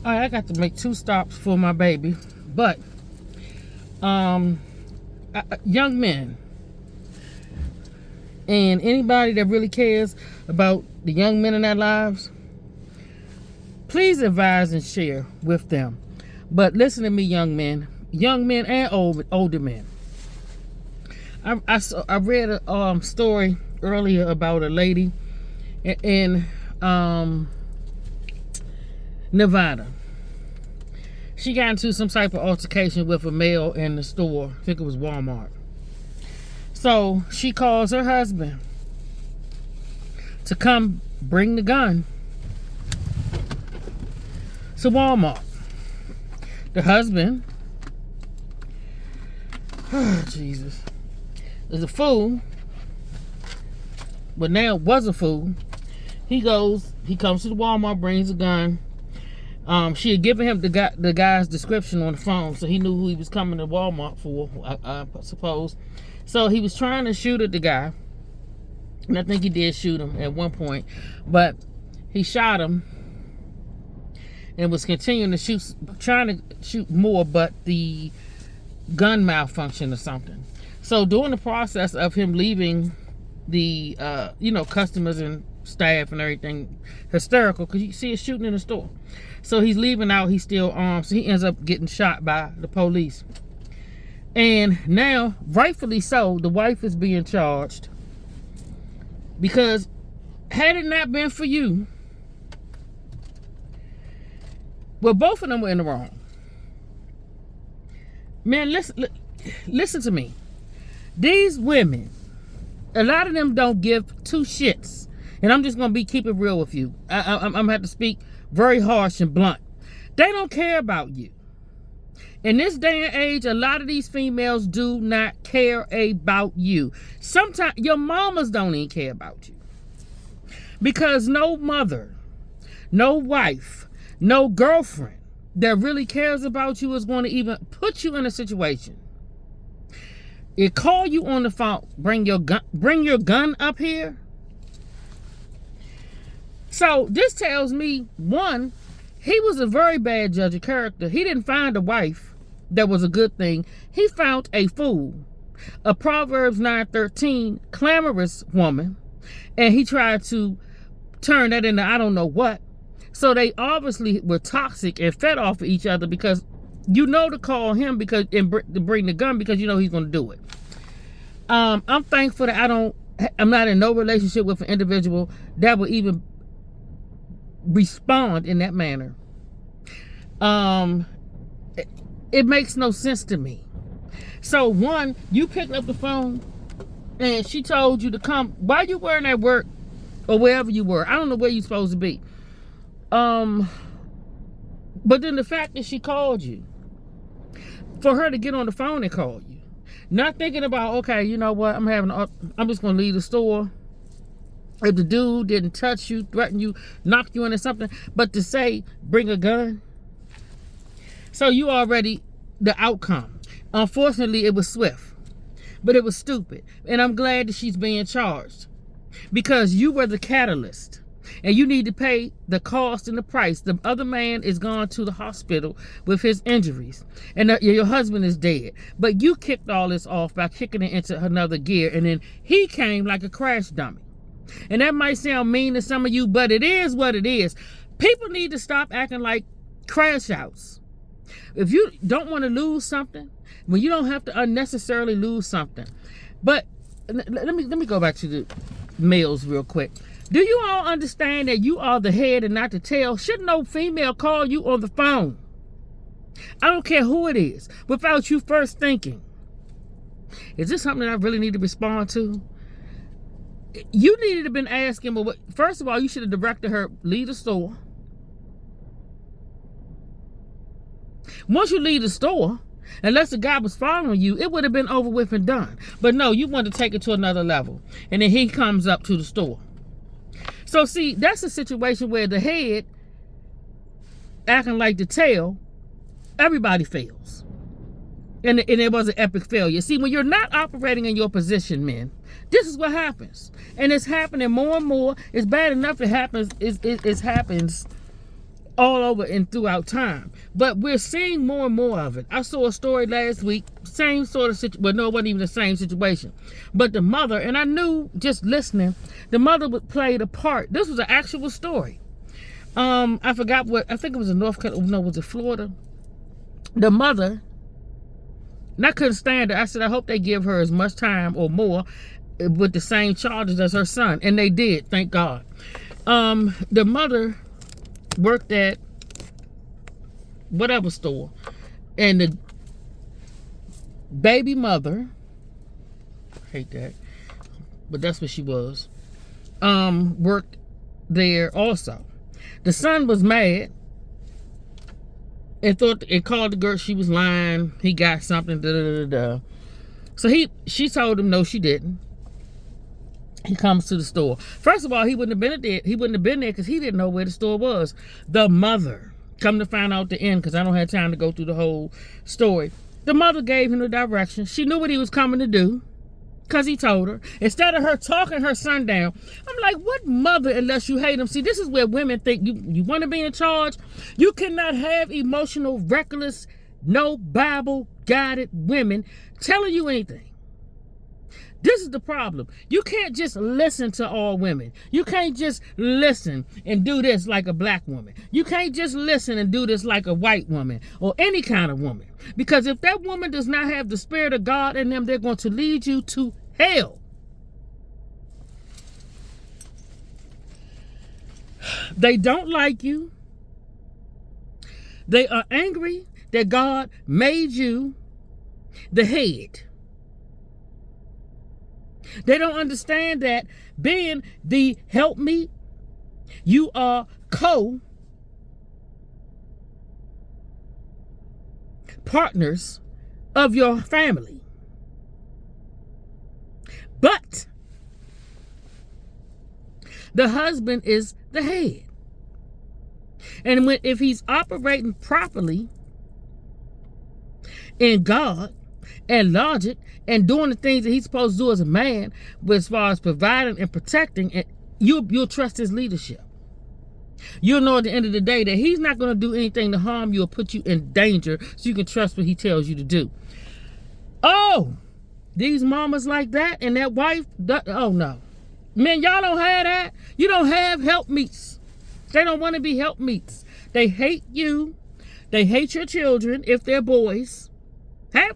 All right, I got to make 2 stops for my baby, but young men and anybody that really cares about the young men in their lives, please advise and share with them. But listen to me, young men and older men. I read a story earlier about a lady in Nevada. She got into some type of altercation with a male in the store. I think it was Walmart. So she calls her husband to come bring the gun to Walmart. The husband, oh Jesus, is a fool, but now was a fool. He comes to the Walmart, brings a gun. She had given him the guy's description on the phone, so he knew who he was coming to Walmart for, I suppose. So he was trying to shoot at the guy, and I think he did shoot him at one point, but he shot him and was continuing to shoot, trying to shoot more, but the gun malfunctioned or something. So during the process of him leaving the customers and staff and everything hysterical, because you see a shooting in the store. So he's leaving out, he's still armed, so he ends up getting shot by the police. And now, rightfully so, the wife is being charged, because had it not been for you, well, both of them were in the wrong. Man, listen to me. These women, a lot of them don't give 2 shits. And I'm just going to keep it real with you. I'm going to have to speak very harsh and blunt. They don't care about you. In this day and age, a lot of these females do not care about you. Sometimes your mamas don't even care about you. Because no mother, no wife, no girlfriend that really cares about you is going to even put you in a situation. It call you on the phone, bring your gun up here. So this tells me, one, he was a very bad judge of character. He didn't find a wife that was a good thing. He found a fool, a Proverbs 9:13 clamorous woman, and he tried to turn that into I don't know what. So they obviously were toxic and fed off of each other, because you know to call him because and to bring the gun because you know he's going to do it. I'm thankful that I'm not in no relationship with an individual that would even respond in that manner. It makes no sense to me. So one, you picked up the phone and she told you to come while you were at work or wherever you were. I don't know where you're supposed to be. But then the fact that she called you, for her to get on the phone and call you, not thinking about, okay, you know what, I'm just gonna leave the store. If the dude didn't touch you, threaten you, knock you into something, but to say, bring a gun. So you already, the outcome. Unfortunately, it was swift, but it was stupid. And I'm glad that she's being charged, because you were the catalyst and you need to pay the cost and the price. The other man is gone to the hospital with his injuries, and your husband is dead. But you kicked all this off by kicking it into another gear, and then he came like a crash dummy. And that might sound mean to some of you, but it is what it is. People need to stop acting like crash outs. If you don't want to lose something, well, you don't have to unnecessarily lose something. But let me go back to the males real quick. Do you all understand that you are the head and not the tail? Should no female call you on the phone, I don't care who it is, without you first thinking, is this something that I really need to respond to? You needed to have been asking, well, first of all, you should have directed her, leave the store. Once you leave the store, unless the guy was following you, it would have been over with and done. But no, you wanted to take it to another level. And then he comes up to the store. So see, that's a situation where the head acting like the tail, everybody fails. And it was an epic failure. See, when you're not operating in your position, men, this is what happens. And it's happening more and more. It's bad enough it happens. It happens all over and throughout time. But we're seeing more and more of it. I saw a story last week, same sort of situation. Well, no, it wasn't even the same situation. But the mother, and I knew just listening, the mother would play the part. This was an actual story. I forgot what, I think it was in North Carolina, no, was it Florida? The mother, and I couldn't stand it. I said, I hope they give her as much time or more with the same charges as her son. And they did, thank God. The mother worked at whatever store, and the baby mother, hate that, but that's what she was, worked there also. The son was mad and thought it called the girl, she was lying, he got something, da da da da. So she told him no, she didn't. He comes to the store. First of all, he wouldn't have been there. He wouldn't have been there because he didn't know where the store was. The mother, come to find out the end, because I don't have time to go through the whole story. The mother gave him the direction. She knew what he was coming to do, because he told her. Instead of her talking her son down, I'm like, what mother, unless you hate him? See, this is where women think you want to be in charge. You cannot have emotional, reckless, no Bible guided women telling you anything. This is the problem. You can't just listen to all women. You can't just listen and do this like a black woman. You can't just listen and do this like a white woman or any kind of woman. Because if that woman does not have the Spirit of God in them, they're going to lead you to hell. They don't like you. They are angry that God made you the head. They don't understand that being the helpmeet, you are co-partners of your family. But the husband is the head. And if he's operating properly in God and logic and doing the things that he's supposed to do as a man, but as far as providing and protecting, and you'll trust his leadership. You'll know at the end of the day that he's not going to do anything to harm you or put you in danger, so you can trust what he tells you to do. Oh, these mamas like that and that wife, oh no. Men, y'all don't have that. You don't have helpmeets. They don't want to be helpmeets. They hate you. They hate your children if they're boys.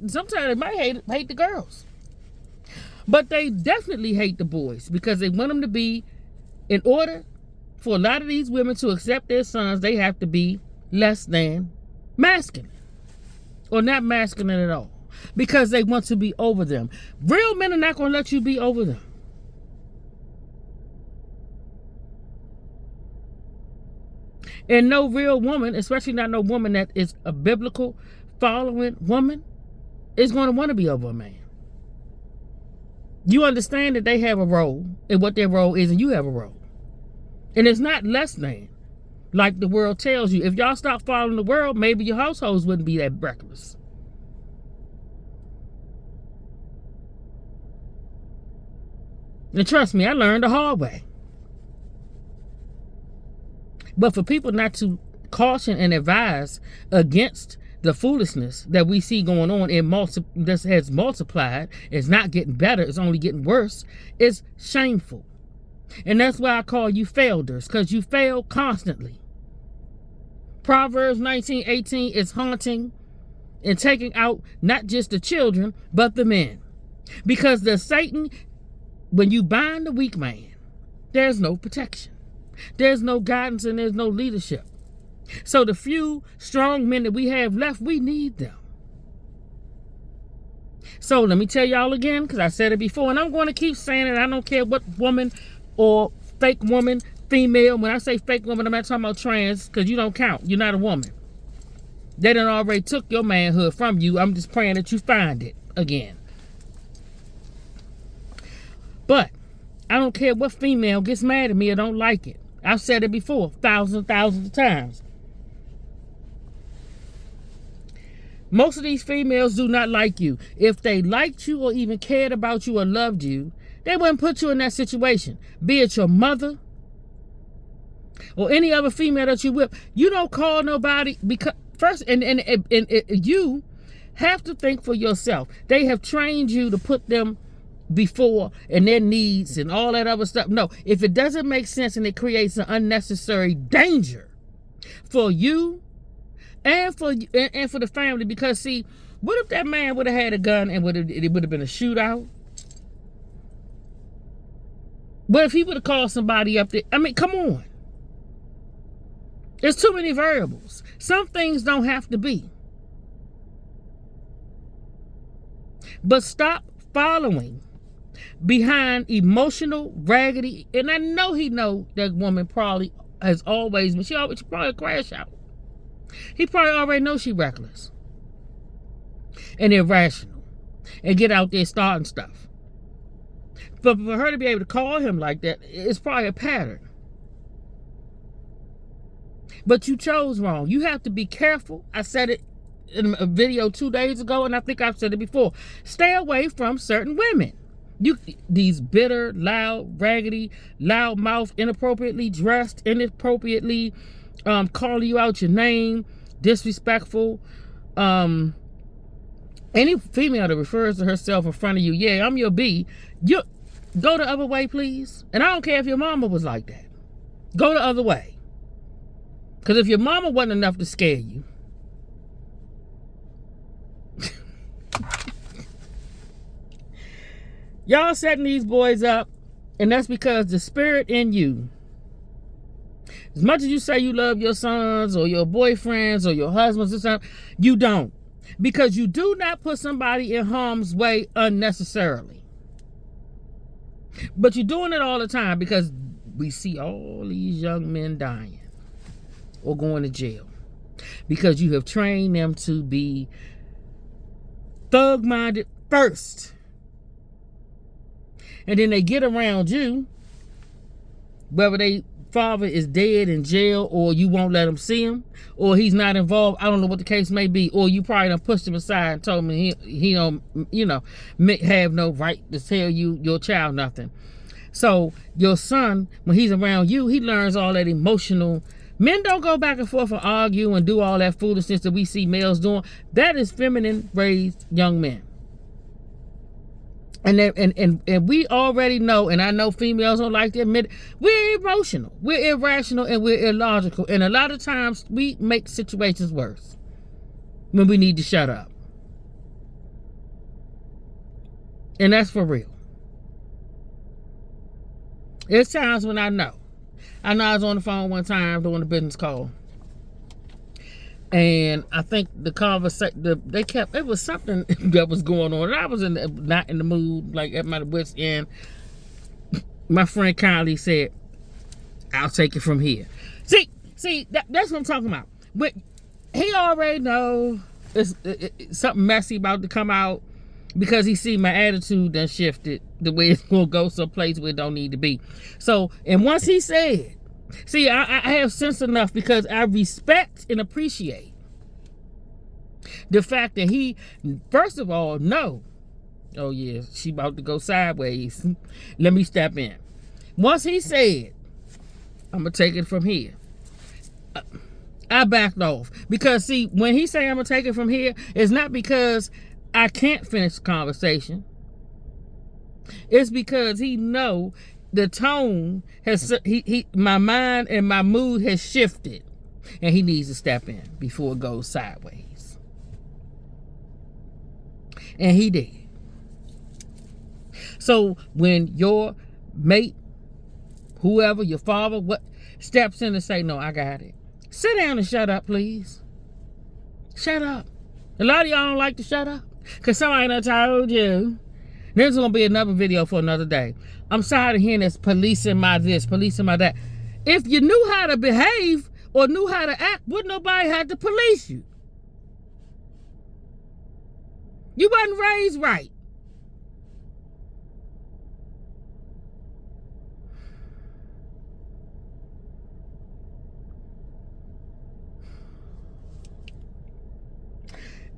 Sometimes they might hate the girls. But they definitely hate the boys because they want them to be, in order for a lot of these women to accept their sons, they have to be less than masculine. Or not masculine at all. Because they want to be over them. Real men are not going to let you be over them. And no real woman, especially not no woman that is a biblical following woman, is going to want to be over a man. You understand that they have a role and what their role is, and you have a role. And it's not less than, like the world tells you. If y'all stop following the world, maybe your households wouldn't be that reckless. And trust me, I learned the hard way. But for people not to caution and advise against the foolishness that we see going on that has multiplied, it's not getting better, it's only getting worse, it's shameful. And that's why I call you failures, because you fail constantly. Proverbs 19:18 is haunting and taking out not just the children, but the men. Because the Satan, when you bind the weak man, there's no protection. There's no guidance and there's no leadership. So the few strong men that we have left, we need them. So let me tell y'all again, because I said it before, and I'm going to keep saying it. I don't care what woman or fake woman, female. When I say fake woman, I'm not talking about trans, because you don't count. You're not a woman. They done already took your manhood from you. I'm just praying that you find it again. But I don't care what female gets mad at me or don't like it. I've said it before, thousands of times. Most of these females do not like you. If they liked you or even cared about you or loved you, they wouldn't put you in that situation. Be it your mother, or any other female that you with, you don't call nobody because first, and you have to think for yourself. They have trained you to put them before and their needs and all that other stuff. No, if it doesn't make sense and it creates an unnecessary danger for you and for the family, because see, what if that man would have had a gun and it would have been a shootout? What if he would have called somebody up there? I mean, come on. There's too many variables. Some things don't have to be. But stop following behind emotional raggedy. And I know he know that woman probably has always been. She probably a crash out. He probably already knows she reckless and irrational and get out there starting stuff. But for her to be able to call him like that, it's probably a pattern. But you chose wrong. You have to be careful. I said it in a video 2 days ago, and I think I've said it before. Stay away from certain women. These bitter, loud, raggedy, loud mouth, inappropriately dressed, inappropriately calling you out your name, disrespectful. Any female that refers to herself in front of you, yeah, I'm your B. You go the other way, please. And I don't care if your mama was like that. Go the other way. Because if your mama wasn't enough to scare you, y'all setting these boys up, and that's because the spirit in you, as much as you say you love your sons or your boyfriends or your husbands or something, you don't. Because you do not put somebody in harm's way unnecessarily. But you're doing it all the time because we see all these young men dying or going to jail because you have trained them to be thug-minded first. And then they get around you, whether they father is dead in jail or you won't let him see him or he's not involved. I don't know what the case may be. Or you probably done pushed him aside and told him he don't, have no right to tell you, your child, nothing. So your son, when he's around you, he learns all that emotional. Men don't go back and forth and argue and do all that foolishness that we see males doing. That is feminine raised young men. And we already know, and I know females don't like to admit it, we're emotional, we're irrational, and we're illogical. And a lot of times we make situations worse when we need to shut up. And that's for real. There's times when I know I was on the phone one time doing a business call. And I think the conversation, it was something that was going on. And I was not in the mood, like at my wit's end. My friend kindly said, I'll take it from here. See, that's what I'm talking about. But he already knows it's something messy about to come out because he see my attitude done shifted the way it's going to go someplace where it don't need to be. So, and once he said, see, I have sense enough because I respect and appreciate the fact that he, first of all, know, oh yeah, she about to go sideways. Let me step in. Once he said, I'm going to take it from here, I backed off. Because see, when he say I'm going to take it from here, it's not because I can't finish the conversation. It's because he know the tone has, my mind and my mood has shifted, and he needs to step in before it goes sideways. And he did. So when your mate, whoever, your father, steps in and say, no, I got it. Sit down and shut up, please. Shut up. A lot of y'all don't like to shut up because somebody done told you. There's going to be another video for another day. I'm tired of hearing this policing my this, policing my that. If you knew how to behave or knew how to act, wouldn't nobody have to police you? You wasn't raised right.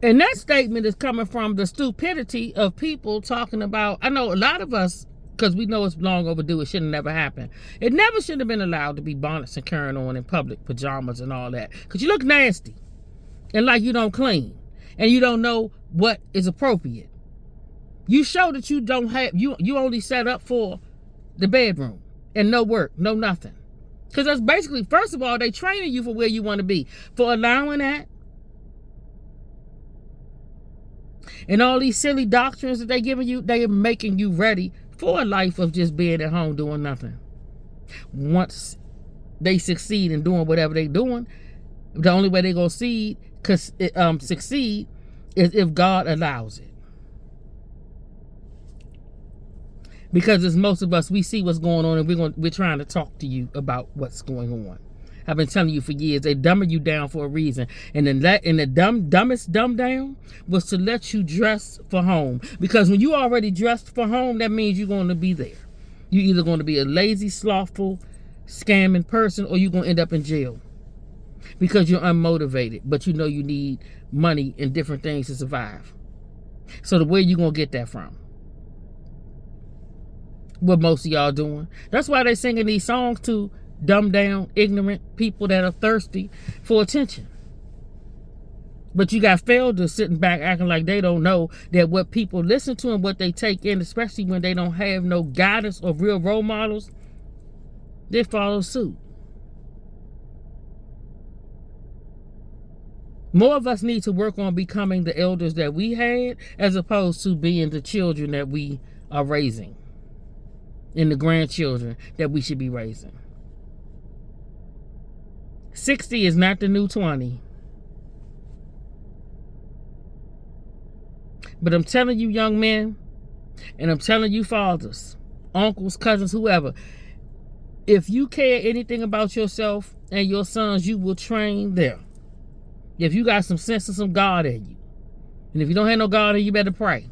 And that statement is coming from the stupidity of people talking about, I know a lot of us because we know it's long overdue. It should have never happened. It never should have been allowed to be bonnets and carrying on in public, pajamas and all that, because you look nasty and like you don't clean and you don't know what is appropriate. You show that you don't have, you only set up for the bedroom and no work, no nothing. Because that's basically, first of all, they training you for where you want to be. For allowing that, and all these silly doctrines that they giving you, they are making you ready for a life of just being at home doing nothing. Once they succeed in doing whatever they're doing, the only way they're going to succeed is if God allows it. Because as most of us, we see what's going on and we're trying to talk to you about what's going on. I've been telling you for years, they dumbing you down for a reason. And then the dumbest dumb down was to let you dress for home. Because when you already dressed for home, that means you're going to be there. You're either going to be a lazy, slothful, scamming person, or you're going to end up in jail. Because you're unmotivated, but you know you need money and different things to survive. So where you going to get that from? What most of y'all doing. That's why they singing these songs to dumb down, ignorant people that are thirsty for attention. But you got failures sitting back acting like they don't know that what people listen to and what they take in, especially when they don't have no guidance or real role models, they follow suit. More of us need to work on becoming the elders that we had, as opposed to being the children that we are raising and the grandchildren that we should be raising. 60 is not the new 20. But I'm telling you, young men, and I'm telling you, fathers, uncles, cousins, whoever, if you care anything about yourself and your sons, you will train them. If you got some sense and some God in you. And if you don't have no God in you, you better pray.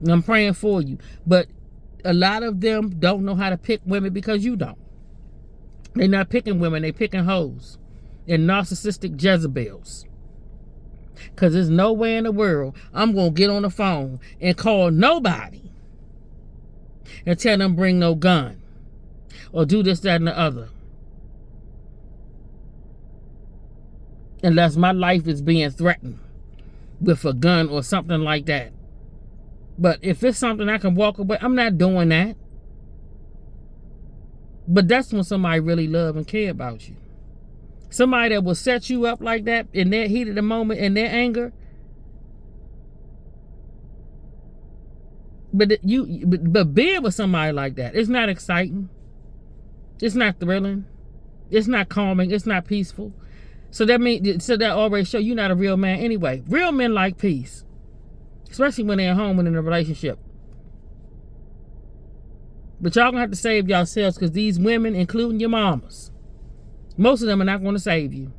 And I'm praying for you. But a lot of them don't know how to pick women because you don't. They're not picking women, they're picking hoes and narcissistic Jezebels. Because there's no way in the world I'm going to get on the phone and call nobody and tell them bring no gun or do this, that, and the other. Unless my life is being threatened with a gun or something like that. But if it's something I can walk away, I'm not doing that. But that's when somebody really love and care about you. Somebody that will set you up like that in their heat of the moment, in their anger. But being with somebody like that, it's not exciting. It's not thrilling. It's not calming. It's not peaceful. So that already show you're not a real man anyway. Real men like peace. Especially when they're at home and in a relationship. But y'all gonna have to save yourselves, because these women, including your mamas, most of them are not going to save you.